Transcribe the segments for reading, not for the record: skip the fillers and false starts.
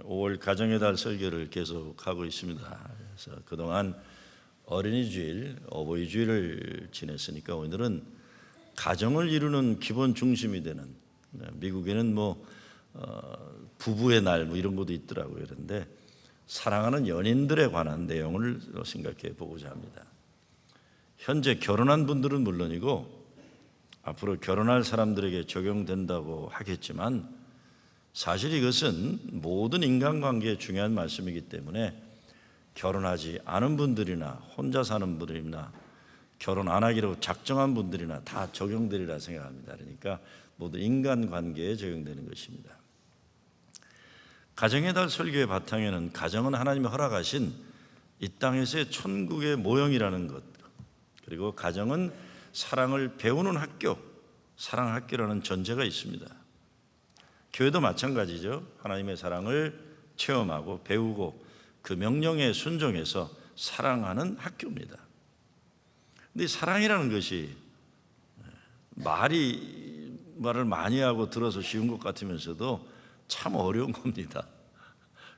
5월 가정의 달 설교를 계속하고 있습니다. 그래서 그동안 어린이 주일, 어버이 주일을 지냈으니까 오늘은 가정을 이루는 기본 중심이 되는, 미국에는 부부의 날 이런 것도 있더라고요. 그런데 사랑하는 연인들에 관한 내용을 생각해 보고자 합니다. 현재 결혼한 분들은 물론이고 앞으로 결혼할 사람들에게 적용된다고 하겠지만 사실 이것은 모든 인간관계에 중요한 말씀이기 때문에 결혼하지 않은 분들이나 혼자 사는 분들이나 결혼 안 하기로 작정한 분들이나 다 적용되리라 생각합니다. 그러니까 모두 인간관계에 적용되는 것입니다. 가정의 달 설교의 바탕에는 가정은 하나님이 허락하신 이 땅에서의 천국의 모형이라는 것, 그리고 가정은 사랑을 배우는 학교, 사랑학교라는 전제가 있습니다. 교회도 마찬가지죠. 하나님의 사랑을 체험하고 배우고 그 명령에 순종해서 사랑하는 학교입니다. 근데 사랑이라는 것이 말을 많이 하고 들어서 쉬운 것 같으면서도 참 어려운 겁니다.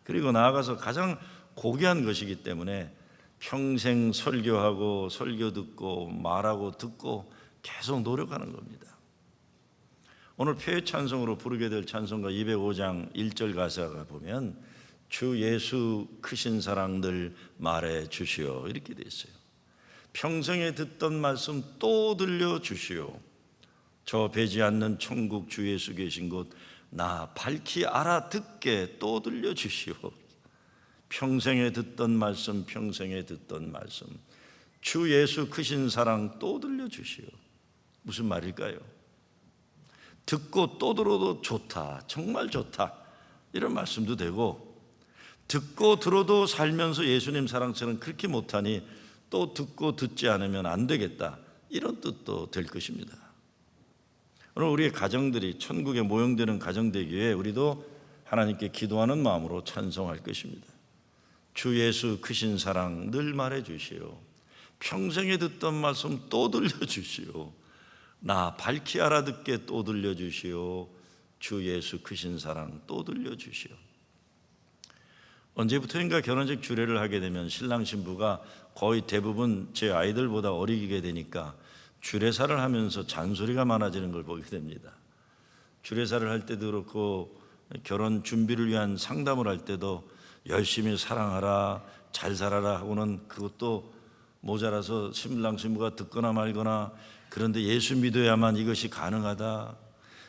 그리고 나아가서 가장 고귀한 것이기 때문에 평생 설교하고 설교 듣고 말하고 듣고 계속 노력하는 겁니다. 오늘 표의 찬송으로 부르게 될 찬송가 205장 1절 가사가 보면 주 예수 크신 사랑 늘 말해 주시오 이렇게 되어 있어요. 평생에 듣던 말씀 또 들려주시오. 저 배지 않는 천국 주 예수 계신 곳 나 밝히 알아듣게 또 들려주시오. 평생에 듣던 말씀, 평생에 듣던 말씀, 주 예수 크신 사랑 또 들려주시오. 무슨 말일까요? 듣고 또 들어도 좋다, 정말 좋다, 이런 말씀도 되고, 듣고 들어도 살면서 예수님 사랑처럼 그렇게 못하니 또 듣고 듣지 않으면 안 되겠다, 이런 뜻도 될 것입니다. 오늘 우리의 가정들이 천국에 모형되는 가정 되기에 우리도 하나님께 기도하는 마음으로 찬송할 것입니다. 주 예수 크신 사랑 늘 말해 주시오. 평생에 듣던 말씀 또 들려주시오. 나 밝히 알아듣게 또 들려주시오. 주 예수 크신 사랑 또 들려주시오. 언제부터인가 결혼식 주례를 하게 되면 신랑 신부가 거의 대부분 제 아이들보다 어리게 되니까 주례사를 하면서 잔소리가 많아지는 걸 보게 됩니다. 주례사를 할 때도 그렇고 결혼 준비를 위한 상담을 할 때도 열심히 사랑하라, 잘 살아라 하고는 그것도 모자라서 신랑 신부가 듣거나 말거나, 그런데 예수 믿어야만 이것이 가능하다,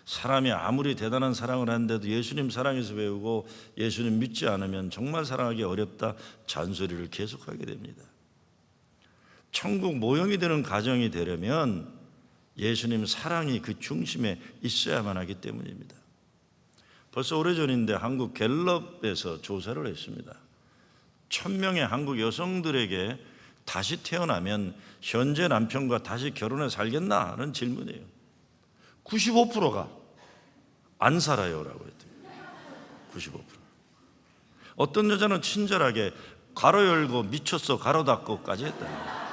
사람이 아무리 대단한 사랑을 하는데도 예수님 사랑에서 배우고 예수님 믿지 않으면 정말 사랑하기 어렵다, 잔소리를 계속하게 됩니다. 천국 모형이 되는 가정이 되려면 예수님 사랑이 그 중심에 있어야만 하기 때문입니다. 벌써 오래전인데 한국 갤럽에서 조사를 했습니다. 1000명의 한국 여성들에게 다시 태어나면 현재 남편과 다시 결혼해 살겠나는 질문이에요. 95%가 안 살아요라고 했더니 95%. 어떤 여자는 친절하게 가로 열고 미쳤어 가로 닫고까지 했다.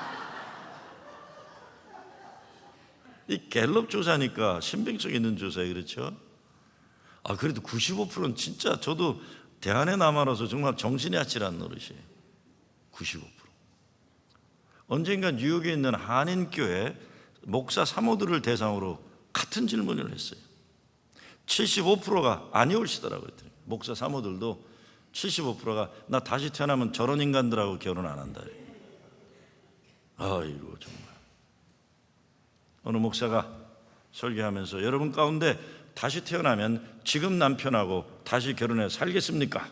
이 갤럽 조사니까 신빙성 있는 조사예요, 그렇죠? 그래도 95%는 진짜 저도 대안에 남아라서 정말 정신이 아찔한 노릇이에요. 95%. 언젠가 뉴욕에 있는 한인교회 목사 사모들을 대상으로 같은 질문을 했어요. 75%가 아니 올시더라고요. 목사 사모들도 75%가 나 다시 태어나면 저런 인간들하고 결혼 안 한다. 아이고 정말. 어느 목사가 설교하면서 여러분 가운데 다시 태어나면 지금 남편하고 다시 결혼해 살겠습니까?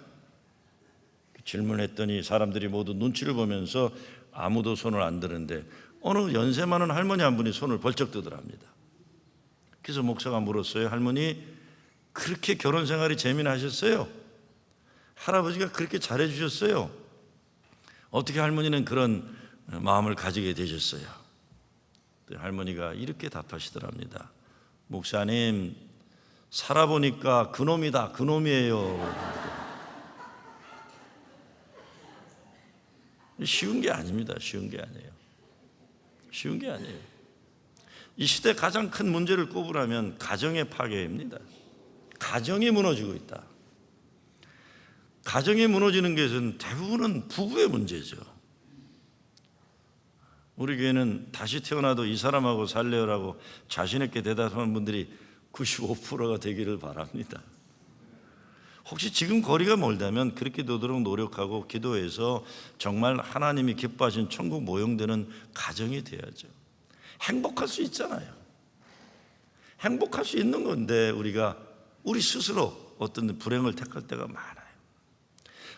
질문했더니 사람들이 모두 눈치를 보면서 아무도 손을 안 드는데 어느 연세 많은 할머니 한 분이 손을 벌쩍 들더랍니다. 그래서 목사가 물었어요. 할머니, 그렇게 결혼 생활이 재미나셨어요? 할아버지가 그렇게 잘해주셨어요? 어떻게 할머니는 그런 마음을 가지게 되셨어요? 할머니가 이렇게 답하시더랍니다. 목사님, 살아보니까 그놈이다, 그놈이에요. 쉬운 게 아닙니다. 쉬운 게 아니에요. 쉬운 게 아니에요. 이 시대 가장 큰 문제를 꼽으라면 가정의 파괴입니다. 가정이 무너지고 있다. 가정이 무너지는 것은 대부분은 부부의 문제죠. 우리 교회는 다시 태어나도 이 사람하고 살래요라고 자신 있게 대답하는 분들이 95%가 되기를 바랍니다. 혹시 지금 거리가 멀다면 그렇게 되도록 노력하고 기도해서 정말 하나님이 기뻐하신 천국 모형되는 가정이 돼야죠. 행복할 수 있잖아요. 행복할 수 있는 건데 우리가 우리 스스로 어떤 불행을 택할 때가 많아요.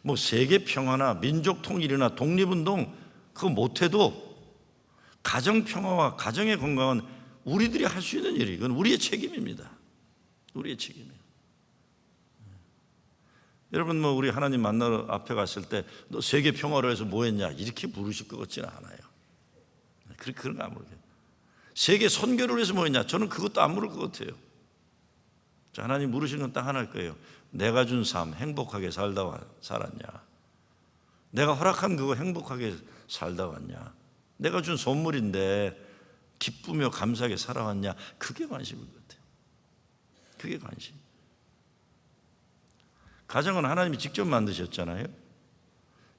뭐 세계 평화나 민족 통일이나 독립운동 그거 못해도 가정 평화와 가정의 건강은 우리들이 할 수 있는 일이, 이건 우리의 책임입니다. 우리의 책임이에요. 여러분 뭐 우리 하나님 만나러 앞에 갔을 때 너 세계 평화로 해서 뭐 했냐 이렇게 물으실 것 같지는 않아요. 그런 거 안 물어요. 세계 선교를 위해서 뭐 했냐, 저는 그것도 안 물을 것 같아요. 자, 하나님 물으시는 건 딱 하나일 거예요. 내가 준 삶 행복하게 살았냐? 내가 허락한 그거 행복하게 살다 왔냐? 내가 준 선물인데 기쁘며 감사하게 살아왔냐? 그게 관심인 것 같아요. 그게 관심. 가정은 하나님이 직접 만드셨잖아요.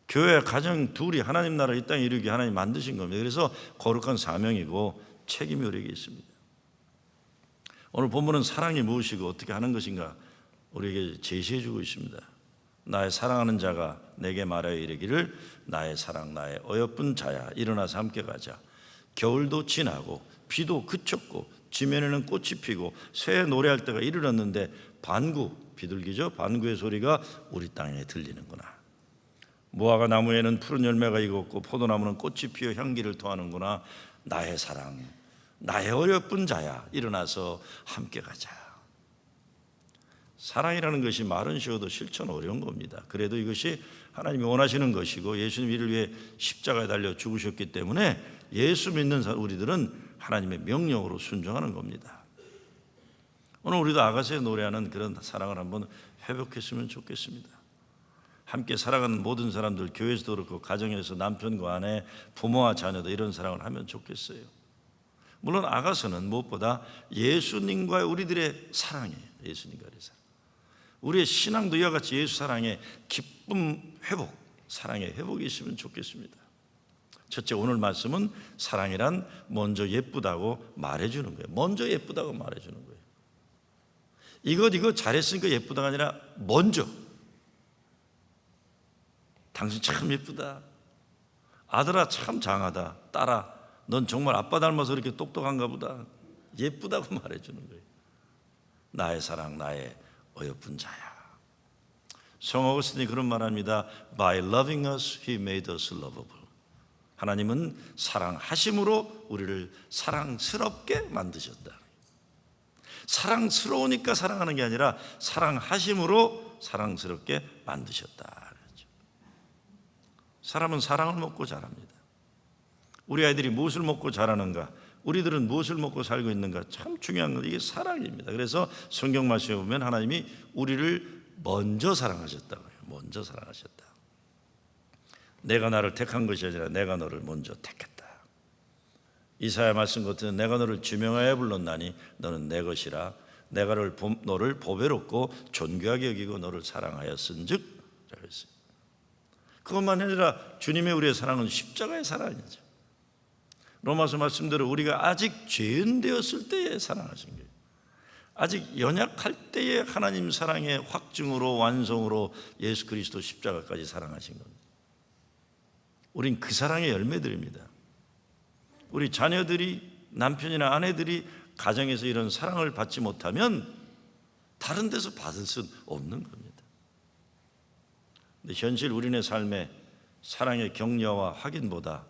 교회 가정 둘이 하나님 나라 이 땅에 이루기 하나님 만드신 겁니다. 그래서 거룩한 사명이고 책임이 우리에게 있습니다. 오늘 본문은 사랑이 무엇이고 어떻게 하는 것인가 우리에게 제시해 주고 있습니다. 나의 사랑하는 자가 내게 말하여 이르기를 나의 사랑 나의 어여쁜 자야 일어나서 함께 가자. 겨울도 지나고 비도 그쳤고 지면에는 꽃이 피고 새 노래할 때가 이르렀는데 반구, 비둘기죠, 반구의 소리가 우리 땅에 들리는구나. 무화과 나무에는 푸른 열매가 익었고 포도나무는 꽃이 피어 향기를 토하는구나. 나의 사랑 나의 어여쁜 자야 일어나서 함께 가자. 사랑이라는 것이 말은 쉬워도 실천 어려운 겁니다. 그래도 이것이 하나님이 원하시는 것이고 예수님 이를 위해 십자가에 달려 죽으셨기 때문에 예수 믿는 우리들은 하나님의 명령으로 순종하는 겁니다. 오늘 우리도 아가서에 노래하는 그런 사랑을 한번 회복했으면 좋겠습니다. 함께 살아가는 모든 사람들, 교회에서도 그렇고 가정에서 남편과 아내, 부모와 자녀도 이런 사랑을 하면 좋겠어요. 물론 아가서는 무엇보다 예수님과의 우리들의 사랑이에요. 예수님과의 사랑. 우리의 신앙도 이와 같이 예수 사랑의 기쁨 회복, 사랑의 회복이 있으면 좋겠습니다. 첫째, 오늘 말씀은 사랑이란 먼저 예쁘다고 말해주는 거예요. 먼저 예쁘다고 말해주는 거예요. 이거 잘했으니까 예쁘다가 아니라 먼저 당신 참 예쁘다. 아들아 참 장하다. 딸아 넌 정말 아빠 닮아서 이렇게 똑똑한가 보다. 예쁘다고 말해주는 거예요. 나의 사랑 나의 어여쁜 자야. 성 어거스틴이 그런 말합니다. By loving us, He made us lovable. 하나님은 사랑하심으로 우리를 사랑스럽게 만드셨다. 사랑스러우니까 사랑하는 게 아니라 사랑하심으로 사랑스럽게 만드셨다. 사람은 사랑을 먹고 자랍니다. 우리 아이들이 무엇을 먹고 자라는가, 우리들은 무엇을 먹고 살고 있는가 참 중요한 건 이게 사랑입니다. 그래서 성경 말씀에 보면 하나님이 우리를 먼저 사랑하셨다고요. 먼저 사랑하셨다. 내가 나를 택한 것이 아니라 내가 너를 먼저 택했다. 이사야 말씀 같은 내가 너를 지명하여 불렀나니 너는 내 것이라. 내가 너를 보배롭고 존귀하게 여기고 너를 사랑하였은즉 라고 했어요. 그것만 아니라 주님의 우리의 사랑은 십자가의 사랑이죠. 로마서 말씀대로 우리가 아직 죄인 되었을 때에 사랑하신 거예요. 아직 연약할 때에 하나님 사랑의 확증으로 완성으로 예수 그리스도 십자가까지 사랑하신 겁니다. 우린 그 사랑의 열매들입니다. 우리 자녀들이, 남편이나 아내들이 가정에서 이런 사랑을 받지 못하면 다른 데서 받을 수 없는 겁니다. 근데 현실 우리네 삶에 사랑의 격려와 확인보다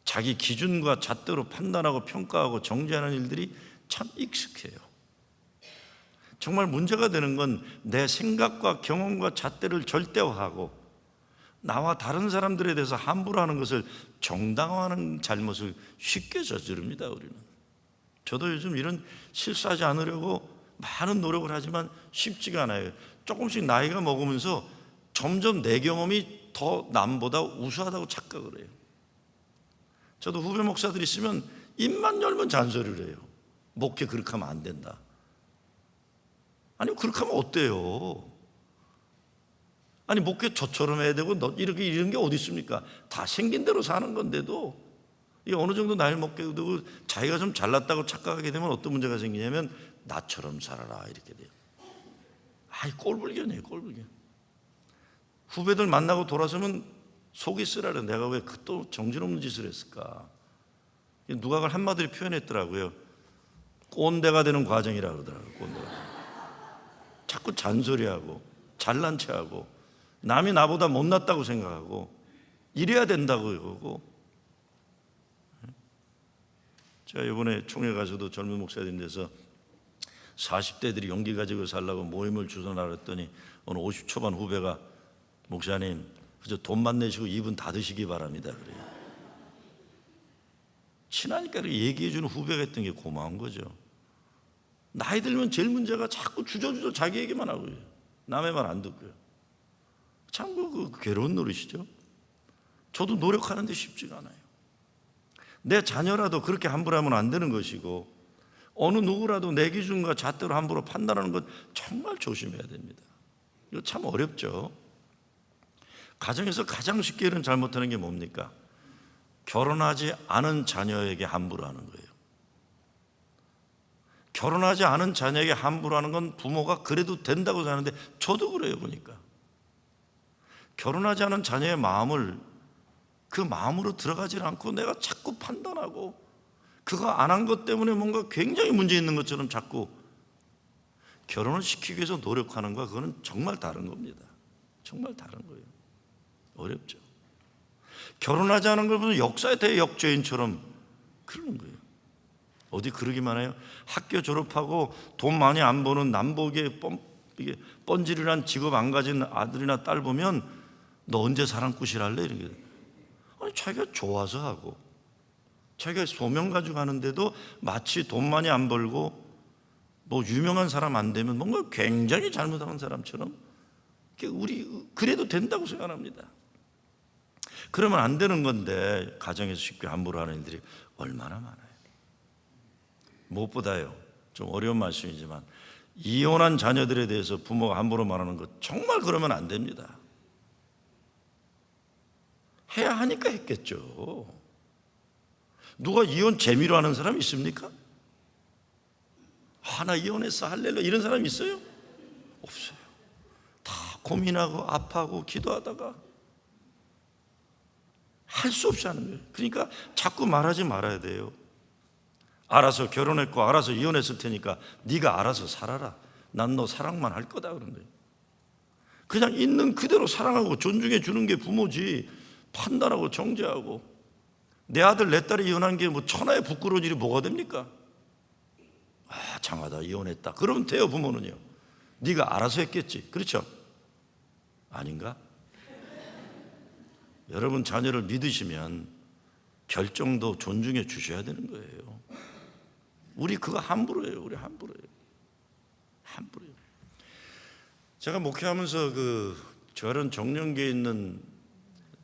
자기 기준과 잣대로 판단하고 평가하고 정죄하는 일들이 참 익숙해요. 정말 문제가 되는 건 내 생각과 경험과 잣대를 절대화하고 나와 다른 사람들에 대해서 함부로 하는 것을 정당화하는 잘못을 쉽게 저지릅니다. 우리는. 저도 요즘 이런 실수하지 않으려고 많은 노력을 하지만 쉽지가 않아요. 조금씩 나이가 먹으면서 점점 내 경험이 더 남보다 우수하다고 착각을 해요. 저도 후배 목사들 있으면 입만 열면 잔소리를 해요. 목회 그렇게 하면 안 된다. 아니 그렇게 하면 어때요? 아니 목회 저처럼 해야 되고 너 이렇게 이런 게 어디 있습니까? 다 생긴 대로 사는 건데도 이 어느 정도 나이 먹게 되고 자기가 좀 잘났다고 착각하게 되면 어떤 문제가 생기냐면 나처럼 살아라 이렇게 돼요. 아이 꼴불견이에요, 꼴불견. 후배들 만나고 돌아서면 속이 쓰라려. 내가 왜 또 정신없는 짓을 했을까? 누가 그걸 한마디로 표현했더라고요. 꼰대가 되는 과정이라고 그러더라고요. 꼰대가. 자꾸 잔소리하고 잘난 체하고 남이 나보다 못났다고 생각하고 이래야 된다고 이러고. 제가 이번에 총회 가서도 젊은 목사님 돼서 40대들이 용기 가지고 살라고 모임을 주선하라 했더니 어느 50 초반 후배가 목사님 그저 돈만 내시고 입은 닫으시기 바랍니다 그래요. 친하니까 얘기해 주는 후배가 있던 게 고마운 거죠. 나이 들면 제일 문제가 자꾸 주저주저 자기 얘기만 하고요. 남의 말 안 듣고요. 참 그 괴로운 노릇이죠. 저도 노력하는데 쉽지가 않아요. 내 자녀라도 그렇게 함부로 하면 안 되는 것이고 어느 누구라도 내 기준과 잣대로 함부로 판단하는 것 정말 조심해야 됩니다. 이거 참 어렵죠. 가정에서 가장 쉽게 이런 잘못하는 게 뭡니까? 결혼하지 않은 자녀에게 함부로 하는 거예요. 결혼하지 않은 자녀에게 함부로 하는 건 부모가 그래도 된다고 생각하는데 저도 그래요 보니까. 결혼하지 않은 자녀의 마음을 그 마음으로 들어가질 않고 내가 자꾸 판단하고 그거 안 한 것 때문에 뭔가 굉장히 문제 있는 것처럼 자꾸 결혼을 시키기 위해서 노력하는 거 그거는 정말 다른 겁니다. 정말 다른 거예요. 어렵죠. 결혼하지 않은 걸 무슨 역사의 대역죄인처럼 그러는 거예요. 어디 그러기만 해요. 학교 졸업하고 돈 많이 안 버는 남복에 뻔질이란 직업 안 가진 아들이나 딸 보면 너 언제 사랑꾼실 할래? 이런 게. 아니 자기가 좋아서 하고 자기가 소명 가지고 하는데도 마치 돈 많이 안 벌고 뭐 유명한 사람 안 되면 뭔가 굉장히 잘못하는 사람처럼 우리 그래도 된다고 생각합니다. 그러면 안 되는 건데 가정에서 쉽게 함부로 하는 일들이 얼마나 많아요. 무엇보다요 좀 어려운 말씀이지만 이혼한 자녀들에 대해서 부모가 함부로 말하는 것 정말 그러면 안 됩니다. 해야 하니까 했겠죠. 누가 이혼 재미로 하는 사람 있습니까? 나 이혼했어 할렐루야 이런 사람 있어요? 없어요. 다 고민하고 아파하고 기도하다가 할 수 없이 하는 거예요. 그러니까 자꾸 말하지 말아야 돼요. 알아서 결혼했고 알아서 이혼했을 테니까 네가 알아서 살아라. 난 너 사랑만 할 거다 그런 거예요. 그냥 있는 그대로 사랑하고 존중해 주는 게 부모지. 판단하고 정죄하고 내 아들 내 딸이 이혼한 게 뭐 천하의 부끄러운 일이 뭐가 됩니까? 장하다 이혼했다 그러면 돼요. 부모는요 네가 알아서 했겠지. 그렇죠? 아닌가? 여러분 자녀를 믿으시면 결정도 존중해 주셔야 되는 거예요. 우리 그거 함부로 해요. 우리 함부로 해요. 함부로 해요. 제가 목회하면서 저런 정년기에 있는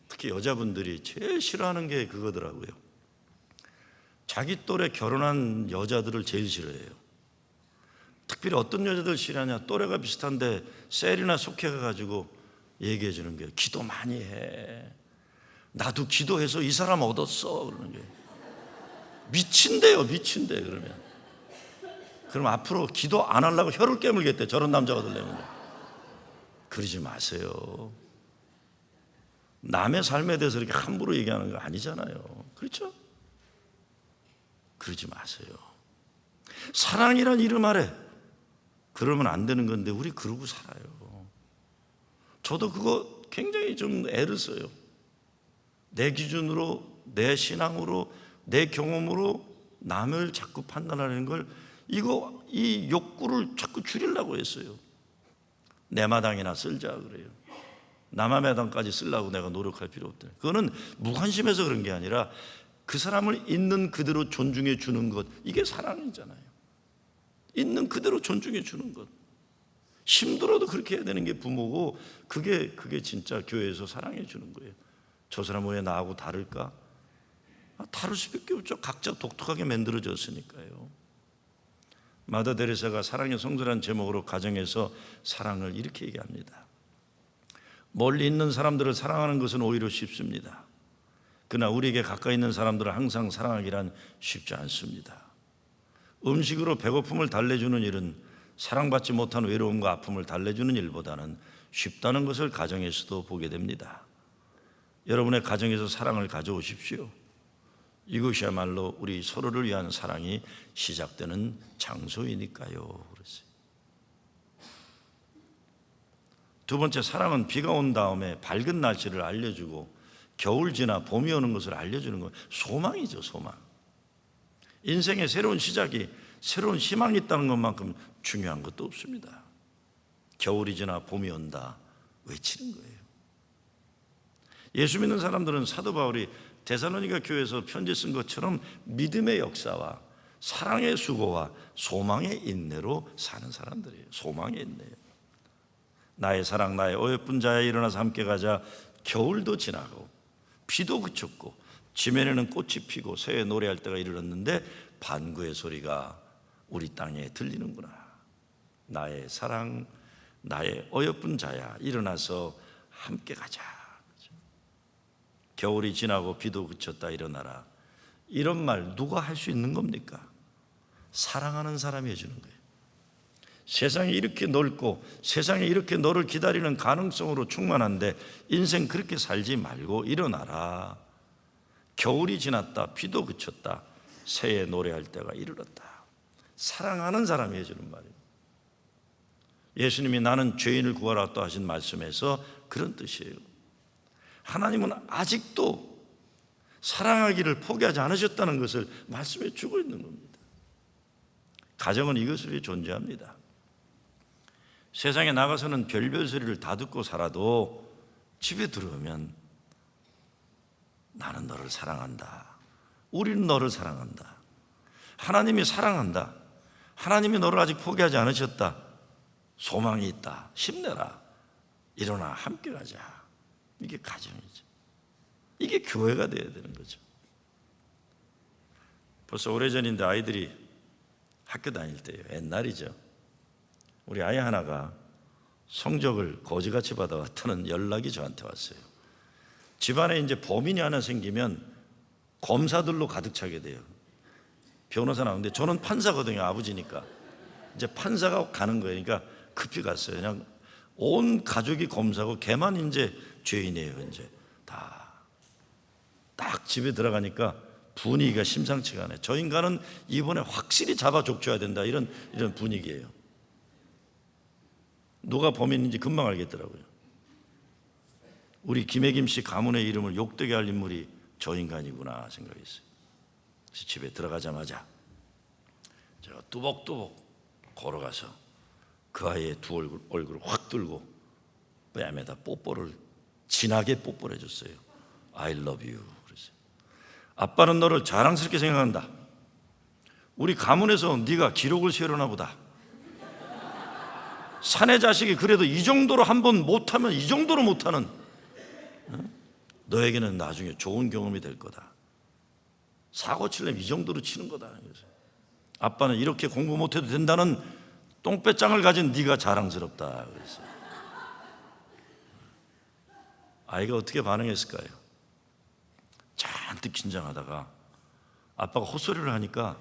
특히 여자분들이 제일 싫어하는 게 그거더라고요. 자기 또래 결혼한 여자들을 제일 싫어해요. 특별히 어떤 여자들 싫어하냐, 또래가 비슷한데 셀이나 속해가지고 얘기해 주는 거예요. 기도 많이 해. 나도 기도해서 이 사람 얻었어. 그러는 거예요. 미친대요, 미친대. 그럼 앞으로 기도 안 하려고 혀를 깨물겠대. 저런 남자가 되려면. 그러지 마세요. 남의 삶에 대해서 이렇게 함부로 얘기하는 거 아니잖아요. 그렇죠? 그러지 마세요. 사랑이란 이름 아래 그러면 안 되는 건데 우리 그러고 살아요. 저도 그거 굉장히 좀 애를 써요. 내 기준으로, 내 신앙으로, 내 경험으로 남을 자꾸 판단하는 걸 이 욕구를 자꾸 줄이려고 했어요. 내 마당이나 쓸자 그래요. 남의 마당까지 쓰려고 내가 노력할 필요 없다. 그거는 무관심해서 그런 게 아니라 그 사람을 있는 그대로 존중해 주는 것, 이게 사랑이잖아요. 있는 그대로 존중해 주는 것. 힘들어도 그렇게 해야 되는 게 부모고, 그게 진짜 교회에서 사랑해 주는 거예요. 저 사람은 왜 나하고 다를까? 다를 수밖에 없죠. 각자 독특하게 만들어졌으니까요. 마더 데레사가 사랑의 성도라는 제목으로 가정에서 사랑을 이렇게 얘기합니다. 멀리 있는 사람들을 사랑하는 것은 오히려 쉽습니다. 그러나 우리에게 가까이 있는 사람들을 항상 사랑하기란 쉽지 않습니다. 음식으로 배고픔을 달래주는 일은 사랑받지 못한 외로움과 아픔을 달래주는 일보다는 쉽다는 것을 가정에서도 보게 됩니다. 여러분의 가정에서 사랑을 가져오십시오. 이것이야말로 우리 서로를 위한 사랑이 시작되는 장소이니까요. 그랬어요. 두 번째, 사랑은 비가 온 다음에 밝은 날씨를 알려주고 겨울 지나 봄이 오는 것을 알려주는 건 소망이죠. 소망. 인생의 새로운 시작이, 새로운 희망이 있다는 것만큼 중요한 것도 없습니다. 겨울이 지나 봄이 온다 외치는 거예요. 예수 믿는 사람들은 사도 바울이 데살로니가 교회에서 편지 쓴 것처럼 믿음의 역사와 사랑의 수고와 소망의 인내로 사는 사람들이에요. 소망의 인내예요. 나의 사랑 나의 어여쁜 자야 일어나서 함께 가자. 겨울도 지나고 비도 그쳤고 지면에는 꽃이 피고 새에 노래할 때가 이르렀는데 반구의 소리가 우리 땅에 들리는구나. 나의 사랑 나의 어여쁜 자야 일어나서 함께 가자. 겨울이 지나고 비도 그쳤다 일어나라. 이런 말 누가 할 수 있는 겁니까? 사랑하는 사람이 해주는 거예요. 세상이 이렇게 넓고 세상이 이렇게 너를 기다리는 가능성으로 충만한데 인생 그렇게 살지 말고 일어나라. 겨울이 지났다 비도 그쳤다 새해 노래할 때가 이르렀다. 사랑하는 사람이 해주는 말이에요. 예수님이 나는 죄인을 구하라 또 하신 말씀에서 그런 뜻이에요. 하나님은 아직도 사랑하기를 포기하지 않으셨다는 것을 말씀해 주고 있는 겁니다. 가정은 이것을 위해 존재합니다. 세상에 나가서는 별별 소리를 다 듣고 살아도 집에 들어오면 나는 너를 사랑한다. 우리는 너를 사랑한다. 하나님이 사랑한다. 하나님이 너를 아직 포기하지 않으셨다. 소망이 있다. 힘내라. 일어나 함께 가자. 이게 가정이죠. 이게 교회가 되어야 되는 거죠. 벌써 오래전인데 아이들이 학교 다닐 때예요. 옛날이죠. 우리 아이 하나가 성적을 거지같이 받아왔다는 연락이 저한테 왔어요. 집안에 이제 범인이 하나 생기면 검사들로 가득 차게 돼요. 변호사 나오는데 저는 판사거든요. 아버지니까. 이제 판사가 가는 거예요. 그러니까 급히 갔어요. 그냥 온 가족이 검사고 걔만 이제 죄인이에요. 이제 다 딱 집에 들어가니까 분위기가 심상치가 않아요. 저 인간은 이번에 확실히 잡아 족쳐야 된다. 이런 분위기예요. 누가 범인인지 금방 알겠더라고요. 우리 김혜김 씨 가문의 이름을 욕되게 할 인물이 저 인간이구나 생각했어요. 그래서 집에 들어가자마자 제가 뚜벅뚜벅 걸어가서 그 아이의 두 얼굴을 확 들고 뺨에다 뽀뽀를 진하게 뽀뽀를 해줬어요. I love you. 그랬어요. 아빠는 너를 자랑스럽게 생각한다. 우리 가문에서 네가 기록을 세우려나 보다. 사내 자식이 그래도 이 정도로 한번 못하면 이 정도로 못하는 너에게는 나중에 좋은 경험이 될 거다. 사고 치려면 이 정도로 치는 거다. 아빠는 이렇게 공부 못해도 된다는 똥배짱을 가진 네가 자랑스럽다. 그랬어요. 아이가 어떻게 반응했을까요? 잔뜩 긴장하다가 아빠가 헛소리를 하니까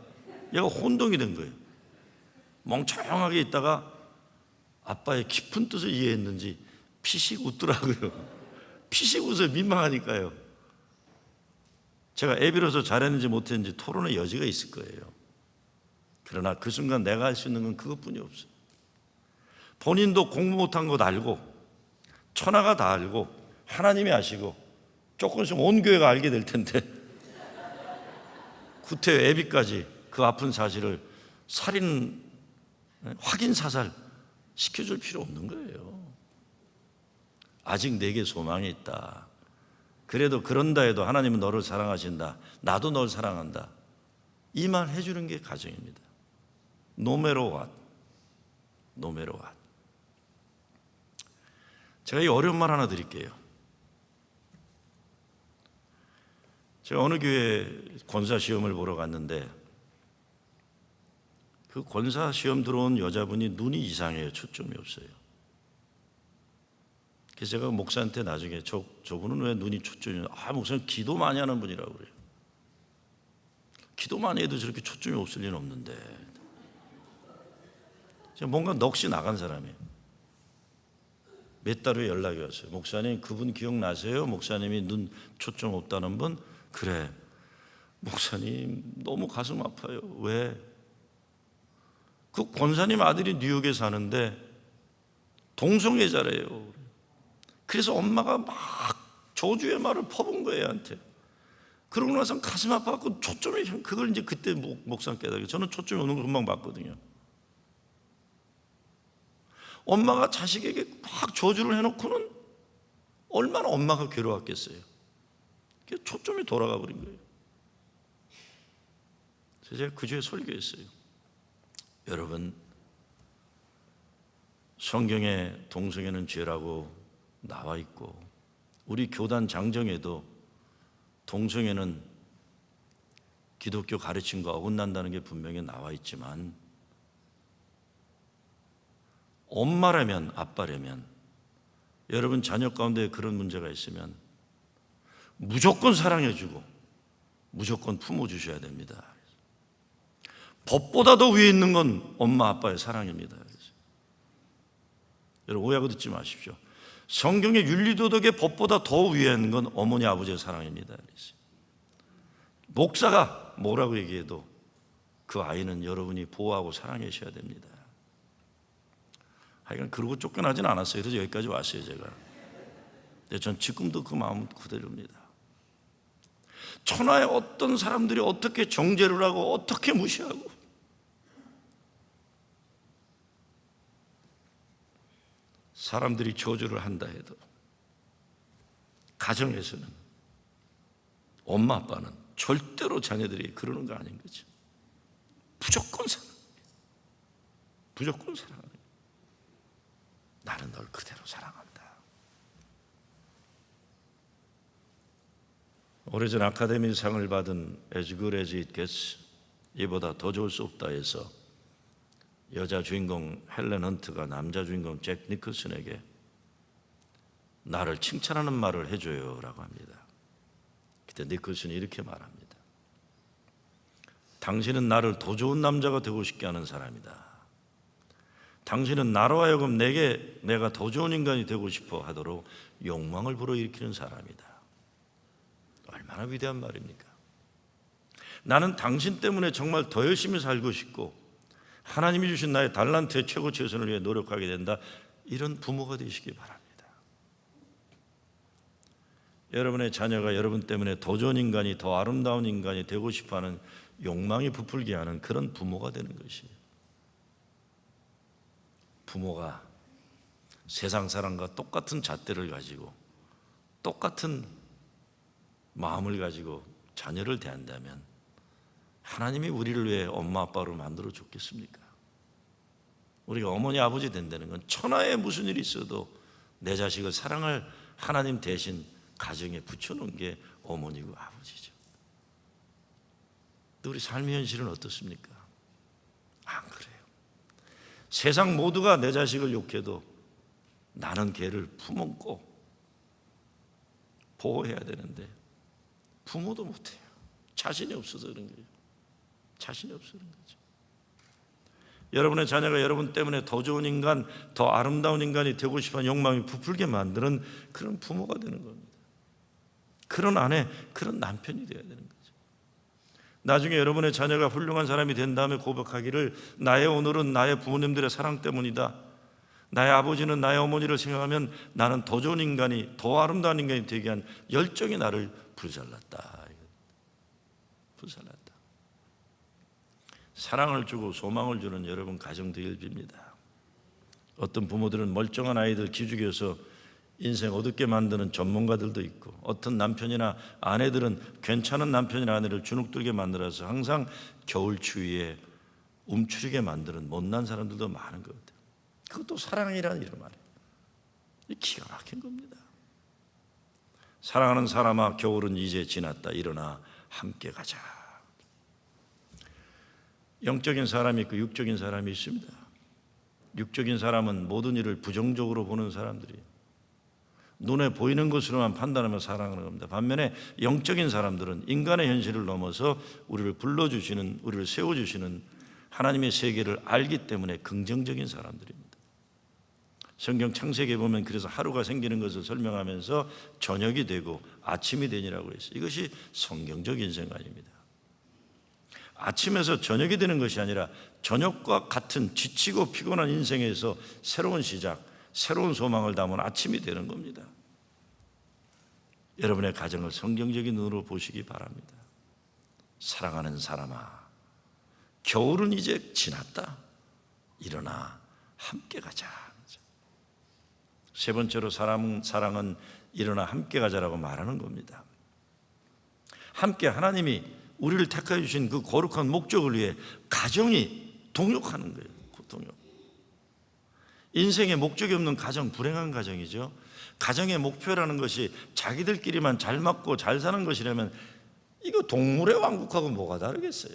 얘가 혼동이 된 거예요. 멍청하게 있다가 아빠의 깊은 뜻을 이해했는지 피식 웃더라고요. 피식 웃어 민망하니까요. 제가 애비로서 잘했는지 못했는지 토론의 여지가 있을 거예요. 그러나 그 순간 내가 할 수 있는 건 그것뿐이 없어요. 본인도 공부 못한 것 알고 천하가 다 알고 하나님이 아시고 조금 있으면 온 교회가 알게 될 텐데 구태 애비까지 그 아픈 사실을 살인 확인 사살 시켜줄 필요 없는 거예요. 아직 내게 소망이 있다. 그래도 그런다 해도 하나님은 너를 사랑하신다. 나도 널 사랑한다. 이 말 해주는 게 가정입니다. No matter what. No matter what. 제가 이 어려운 말 하나 드릴게요. 제가 어느 교회 권사 시험을 보러 갔는데 그 권사 시험 들어온 여자분이 눈이 이상해요. 초점이 없어요. 그래서 제가 목사한테 나중에 저분은 왜 눈이 초점이, 목사님 기도 많이 하는 분이라고 그래요. 기도 많이 해도 저렇게 초점이 없을 리는 없는데, 뭔가 넋이 나간 사람이에요. 몇 달 후에 연락이 왔어요. 목사님, 그분 기억나세요? 목사님이 눈 초점 없다는 분? 그래. 목사님 너무 가슴 아파요. 왜? 그 권사님 아들이 뉴욕에 사는데 동성애자래요. 그래서 엄마가 막 저주의 말을 퍼본 거예요, 애한테. 그러고 나서 가슴 아파갖고 초점이, 그걸 이제 그때 목상 깨달아요. 저는 초점이 오는 걸 금방 봤거든요. 엄마가 자식에게 막 저주를 해놓고는 얼마나 엄마가 괴로웠겠어요. 초점이 돌아가 버린 거예요. 그래서 제가 그 주에 설교했어요. 여러분, 성경에 동성애는 죄라고 나와 있고, 우리 교단 장정에도 동성애는 기독교 가르침과 어긋난다는 게 분명히 나와 있지만, 엄마라면, 아빠라면, 여러분 자녀 가운데 그런 문제가 있으면 무조건 사랑해주고 무조건 품어주셔야 됩니다. 법보다 더 위에 있는 건 엄마 아빠의 사랑입니다. 여러분 오해하고 듣지 마십시오. 성경의 윤리도덕의 법보다 더 위에 있는 건 어머니 아버지의 사랑입니다. 목사가 뭐라고 얘기해도 그 아이는 여러분이 보호하고 사랑하셔야 됩니다. 하여간 그러고 쫓겨나진 않았어요. 그래서 여기까지 왔어요, 제가. 근데 전 지금도 그 마음은 그대로입니다. 천하의 어떤 사람들이 어떻게 정죄를 하고 어떻게 무시하고 사람들이 저주를 한다 해도 가정에서는 엄마 아빠는 절대로 자녀들이 그러는 거 아닌 거죠. 무조건 사랑, 무조건 사랑. 나는 널 그대로 사랑한다. 오래전 아카데미 상을 받은 As Good As It Gets, 이보다 더 좋을 수 없다 해서 여자 주인공 헬렌 헌트가 남자 주인공 잭 니클슨에게 나를 칭찬하는 말을 해줘요 라고 합니다. 그때 니클슨이 이렇게 말합니다. 당신은 나를 더 좋은 남자가 되고 싶게 하는 사람이다. 당신은 나로 하여금 내가 더 좋은 인간이 되고 싶어 하도록 욕망을 불어일으키는 사람이다. 얼마나 위대한 말입니까? 나는 당신 때문에 정말 더 열심히 살고 싶고 하나님이 주신 나의 달란트의 최고 최선을 위해 노력하게 된다. 이런 부모가 되시기 바랍니다. 여러분의 자녀가 여러분 때문에 더 좋은 인간이, 더 아름다운 인간이 되고 싶어하는 욕망이 부풀게 하는 그런 부모가 되는 것이에요. 부모가 세상 사람과 똑같은 잣대를 가지고 똑같은 마음을 가지고 자녀를 대한다면 하나님이 우리를 위해 엄마 아빠로 만들어 줬겠습니까? 우리가 어머니 아버지 된다는 건 천하에 무슨 일이 있어도 내 자식을 사랑할 하나님 대신 가정에 붙여놓은 게 어머니고 아버지죠. 근데 우리 삶의 현실은 어떻습니까? 안 그래요. 세상 모두가 내 자식을 욕해도 나는 걔를 품었고 보호해야 되는데 부모도 못해요. 자신이 없어서 그런 거예요. 자신이 없어서 그런 거죠. 여러분의 자녀가 여러분 때문에 더 좋은 인간, 더 아름다운 인간이 되고 싶어하는 욕망이 부풀게 만드는 그런 부모가 되는 겁니다. 그런 아내, 그런 남편이 되어야 되는 거죠. 나중에 여러분의 자녀가 훌륭한 사람이 된 다음에 고백하기를 나의 오늘은 나의 부모님들의 사랑 때문이다. 나의 아버지는 나의 어머니를 생각하면 나는 더 좋은 인간이, 더 아름다운 인간이 되게 한 열정이 나를 불살랐다. 불살랐다. 사랑을 주고 소망을 주는 여러분 가정 되길 빕니다. 어떤 부모들은 멀쩡한 아이들 기죽여서 인생 어둡게 만드는 전문가들도 있고, 어떤 남편이나 아내들은 괜찮은 남편이나 아내를 주눅들게 만들어서 항상 겨울 추위에 움츠리게 만드는 못난 사람들도 많은 것 같아요. 그것도 사랑이라는 이름 아니에요. 기가 막힌 겁니다. 사랑하는 사람아, 겨울은 이제 지났다. 일어나 함께 가자. 영적인 사람이 있고 육적인 사람이 있습니다. 육적인 사람은 모든 일을 부정적으로 보는 사람들이에요. 눈에 보이는 것으로만 판단하며 살아가는 겁니다. 반면에 영적인 사람들은 인간의 현실을 넘어서 우리를 불러주시는, 우리를 세워주시는 하나님의 세계를 알기 때문에 긍정적인 사람들입니다. 성경 창세기에 보면 그래서 하루가 생기는 것을 설명하면서 저녁이 되고 아침이 되니라고 했어요. 이것이 성경적인 생각입니다. 아침에서 저녁이 되는 것이 아니라 저녁과 같은 지치고 피곤한 인생에서 새로운 시작, 새로운 소망을 담은 아침이 되는 겁니다. 여러분의 가정을 성경적인 눈으로 보시기 바랍니다. 사랑하는 사람아, 겨울은 이제 지났다. 일어나 함께 가자. 세 번째로 사랑은 일어나 함께 가자라고 말하는 겁니다. 함께 하나님이 우리를 택하여 주신 그 거룩한 목적을 위해 가정이 동역하는 거예요. 동역. 인생에 목적이 없는 가정, 불행한 가정이죠. 가정의 목표라는 것이 자기들끼리만 잘 맞고 잘 사는 것이라면 이거 동물의 왕국하고 뭐가 다르겠어요?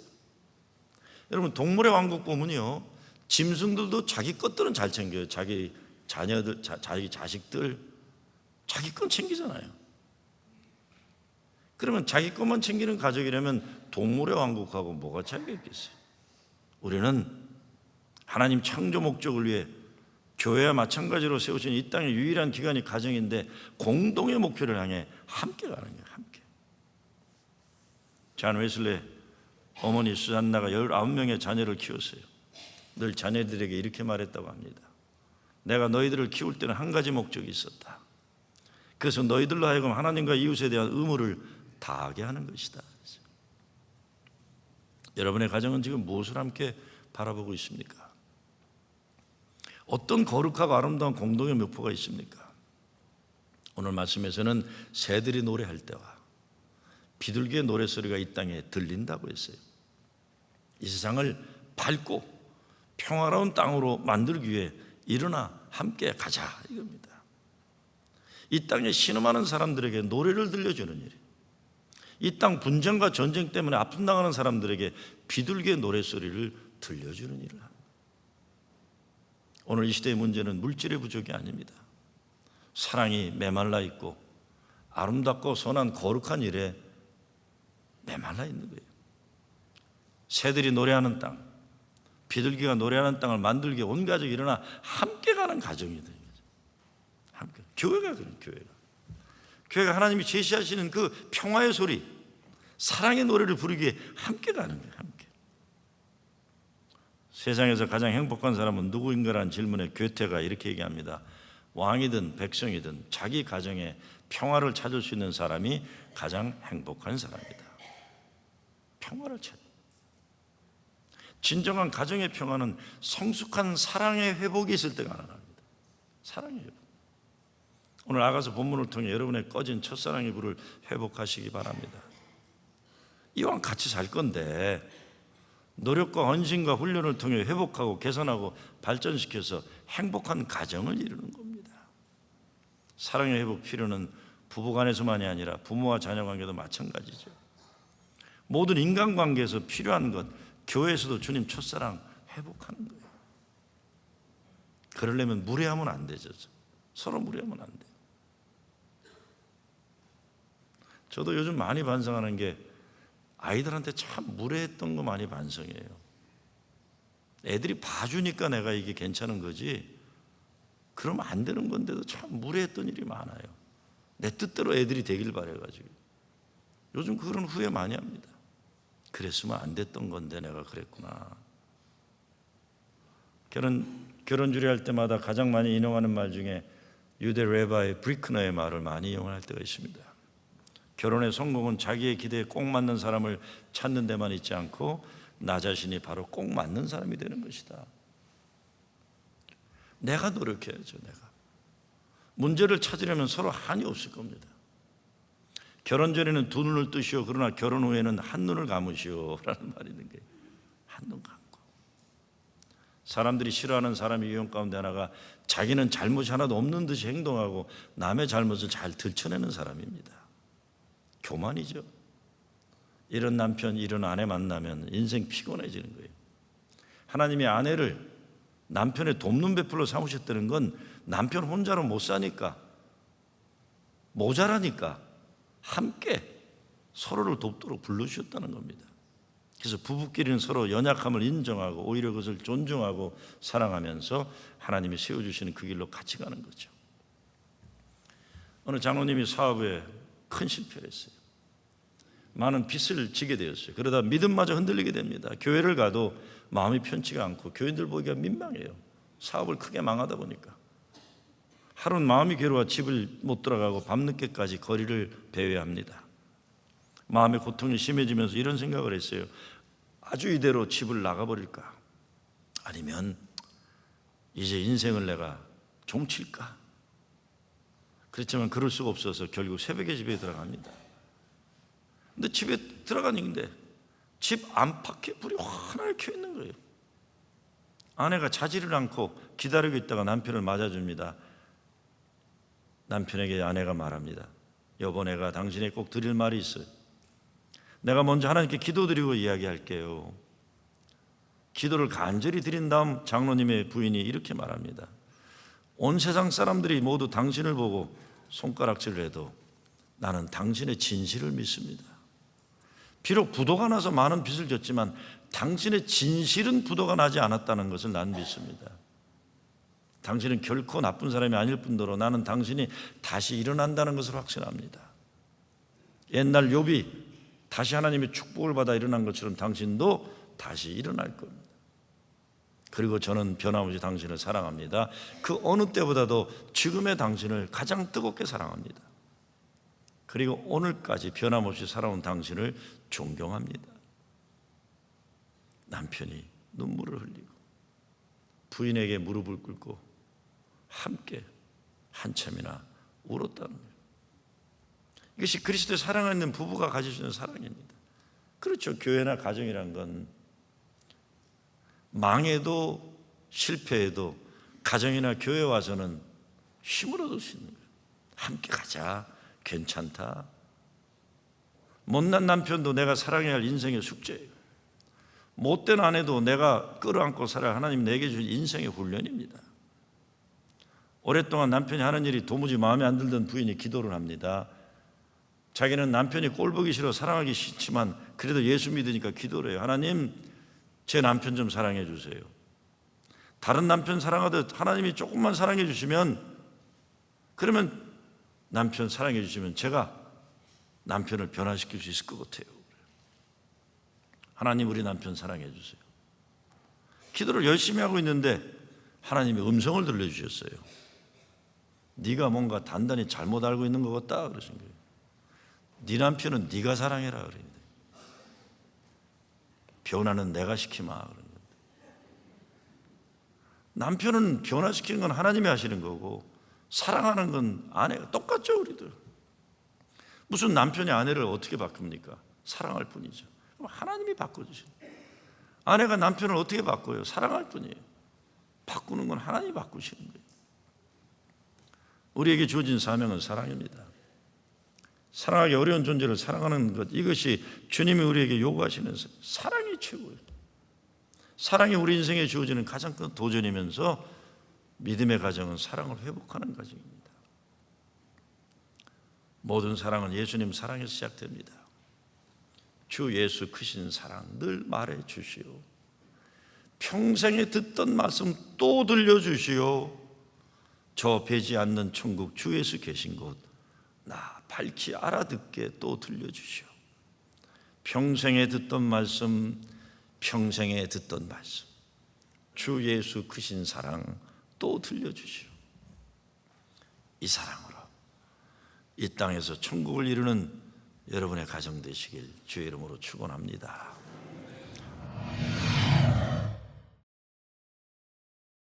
여러분, 동물의 왕국 보면요, 짐승들도 자기 것들은 잘 챙겨요. 자기 자녀들, 자기 자식들, 자기 건 챙기잖아요. 그러면 자기 것만 챙기는 가족이라면 동물의 왕국하고 뭐가 차이가 있겠어요? 우리는 하나님 창조 목적을 위해 교회와 마찬가지로 세우신 이 땅의 유일한 기관이 가정인데 공동의 목표를 향해 함께 가는 거예요. 함께. 잔 웨슬레 어머니 수잔나가 19명의 자녀를 키웠어요. 늘 자녀들에게 이렇게 말했다고 합니다. 내가 너희들을 키울 때는 한 가지 목적이 있었다. 그래서 너희들로 하여금 하나님과 이웃에 대한 의무를 다하게 하는 것이다. 여러분의 가정은 지금 무엇을 함께 바라보고 있습니까? 어떤 거룩하고 아름다운 공동의 목표가 있습니까? 오늘 말씀에서는 새들이 노래할 때와 비둘기의 노래소리가 이 땅에 들린다고 했어요. 이 세상을 밝고 평화로운 땅으로 만들기 위해 일어나 함께 가자 이겁니다. 이 땅에 신음하는 사람들에게 노래를 들려주는 일이에요. 이 땅 분쟁과 전쟁 때문에 아픔당하는 사람들에게 비둘기의 노래소리를 들려주는 일을 합니다. 오늘 이 시대의 문제는 물질의 부족이 아닙니다. 사랑이 메말라 있고 아름답고 선한 거룩한 일에 메말라 있는 거예요. 새들이 노래하는 땅, 비둘기가 노래하는 땅을 만들기 온 가족이 일어나 함께 가는 가정이 되는 거죠. 함께. 교회가 그런 교회가 하나님이 제시하시는 그 평화의 소리, 사랑의 노래를 부르기 위해 함께 가는 거예요. 함께. 세상에서 가장 행복한 사람은 누구인가라는 질문에 괴테가 이렇게 얘기합니다. 왕이든 백성이든 자기 가정에 평화를 찾을 수 있는 사람이 가장 행복한 사람이다. 평화를 찾는. 진정한 가정의 평화는 성숙한 사랑의 회복이 있을 때가 나타납니다. 사랑의 회복. 오늘 아가서 본문을 통해 여러분의 꺼진 첫사랑의 불을 회복하시기 바랍니다. 이왕 같이 살 건데 노력과 헌신과 훈련을 통해 회복하고 개선하고 발전시켜서 행복한 가정을 이루는 겁니다. 사랑의 회복 필요는 부부간에서만이 아니라 부모와 자녀 관계도 마찬가지죠. 모든 인간관계에서 필요한 것, 교회에서도 주님 첫사랑 회복하는 거예요. 그러려면 무례하면 안 되죠. 서로 무례하면 안 돼요. 저도 요즘 많이 반성하는 게 아이들한테 참 무례했던 거 많이 반성해요. 애들이 봐주니까 내가 이게 괜찮은 거지 그러면 안 되는 건데도 참 무례했던 일이 많아요. 내 뜻대로 애들이 되길 바래가지고 요즘 그런 후회 많이 합니다. 그랬으면 안 됐던 건데 내가 그랬구나. 결혼 주례할 때마다 가장 많이 인용하는 말 중에 유대 레바이 브리크너의 말을 많이 이용할 때가 있습니다. 결혼의 성공은 자기의 기대에 꼭 맞는 사람을 찾는 데만 있지 않고 나 자신이 바로 꼭 맞는 사람이 되는 것이다. 내가 노력해야죠. 내가 문제를 찾으려면 서로 한이 없을 겁니다. 결혼 전에는 두 눈을 뜨시오 그러나 결혼 후에는 한 눈을 감으시오 라는 말이 있는 거예요. 한 눈 감고. 사람들이 싫어하는 사람의 유형 가운데 하나가 자기는 잘못이 하나도 없는 듯이 행동하고 남의 잘못을 잘 들춰내는 사람입니다. 교만이죠. 이런 남편, 이런 아내 만나면 인생 피곤해지는 거예요. 하나님이 아내를 남편의 돕는 베풀로 삼으셨다는 건 남편 혼자로 못 사니까 모자라니까 함께 서로를 돕도록 불러주셨다는 겁니다. 그래서 부부끼리는 서로 연약함을 인정하고 오히려 그것을 존중하고 사랑하면서 하나님이 세워주시는 그 길로 같이 가는 거죠. 어느 장로님이 사업에 큰 실패를 했어요. 많은 빚을 지게 되었어요. 그러다 믿음마저 흔들리게 됩니다. 교회를 가도 마음이 편치가 않고 교인들 보기가 민망해요. 사업을 크게 망하다 보니까. 하루는 마음이 괴로워 집을 못 들어가고 밤늦게까지 거리를 배회합니다. 마음의 고통이 심해지면서 이런 생각을 했어요. 아주 이대로 집을 나가버릴까? 아니면 이제 인생을 내가 종칠까? 그렇지만 그럴 수가 없어서 결국 새벽에 집에 들어갑니다. 근데 집에 들어가는데 집 안팎에 불이 환하게 켜 있는 거예요. 아내가 자지를 않고 기다리고 있다가 남편을 맞아줍니다. 남편에게 아내가 말합니다. 여보, 내가 당신에게 꼭 드릴 말이 있어요. 내가 먼저 하나님께 기도드리고 이야기할게요. 기도를 간절히 드린 다음 장로님의 부인이 이렇게 말합니다. 온 세상 사람들이 모두 당신을 보고 손가락질을 해도 나는 당신의 진실을 믿습니다. 비록 부도가 나서 많은 빚을 졌지만 당신의 진실은 부도가 나지 않았다는 것을 난 믿습니다. 당신은 결코 나쁜 사람이 아닐 뿐더러 나는 당신이 다시 일어난다는 것을 확신합니다. 옛날 욥이 다시 하나님의 축복을 받아 일어난 것처럼 당신도 다시 일어날 겁니다. 그리고 저는 변함없이 당신을 사랑합니다. 그 어느 때보다도 지금의 당신을 가장 뜨겁게 사랑합니다. 그리고 오늘까지 변함없이 살아온 당신을 존경합니다. 남편이 눈물을 흘리고 부인에게 무릎을 꿇고 함께 한참이나 울었다는 거예요. 이것이 그리스도의 사랑하는 부부가 가질 수 있는 사랑입니다. 그렇죠. 교회나 가정이란 건 망해도 실패해도 가정이나 교회 와서는 힘을 얻을 수 있는 거예요. 함께 가자. 괜찮다. 못난 남편도 내가 사랑해야 할 인생의 숙제예요. 못된 아내도 내가 끌어안고 살아야 하나님 내게 주신 인생의 훈련입니다. 오랫동안 남편이 하는 일이 도무지 마음에 안 들던 부인이 기도를 합니다. 자기는 남편이 꼴보기 싫어 사랑하기 싫지만 그래도 예수 믿으니까 기도를 해요. 하나님, 제 남편 좀 사랑해 주세요. 다른 남편 사랑하듯 하나님이 조금만 사랑해 주시면, 그러면 남편 사랑해 주시면 제가 남편을 변화시킬 수 있을 것 같아요. 하나님, 우리 남편 사랑해 주세요. 기도를 열심히 하고 있는데 하나님이 음성을 들려주셨어요. 네가 뭔가 단단히 잘못 알고 있는 것 같다 그러신 거예요. 네 남편은 네가 사랑해라 그랬는데 변화는 내가 시키마 그런 건데, 남편은 변화시키는 건 하나님이 하시는 거고 사랑하는 건 아내가. 똑같죠. 우리들 무슨 남편이 아내를 어떻게 바꿉니까? 사랑할 뿐이죠. 하나님이 바꿔주시는 거예요. 아내가 남편을 어떻게 바꿔요? 사랑할 뿐이에요. 바꾸는 건 하나님이 바꾸시는 거예요. 우리에게 주어진 사명은 사랑입니다. 사랑하기 어려운 존재를 사랑하는 것, 이것이 주님이 우리에게 요구하시는 사랑이 최고예요. 사랑이 우리 인생에 주어지는 가장 큰 도전이면서 믿음의 가정은 사랑을 회복하는 과정입니다. 모든 사랑은 예수님 사랑에서 시작됩니다. 주 예수 크신 사랑 늘 말해 주시오. 평생에 듣던 말씀 또 들려주시오. 저 배지 않는 천국 주 예수 계신 곳 나 밝히 알아듣게 또 들려주시오. 평생에 듣던 말씀, 평생에 듣던 말씀, 주 예수 크신 사랑 또 들려주시오. 이 사랑으로 이 땅에서 천국을 이루는 여러분의 가정 되시길 주의 이름으로 축원합니다.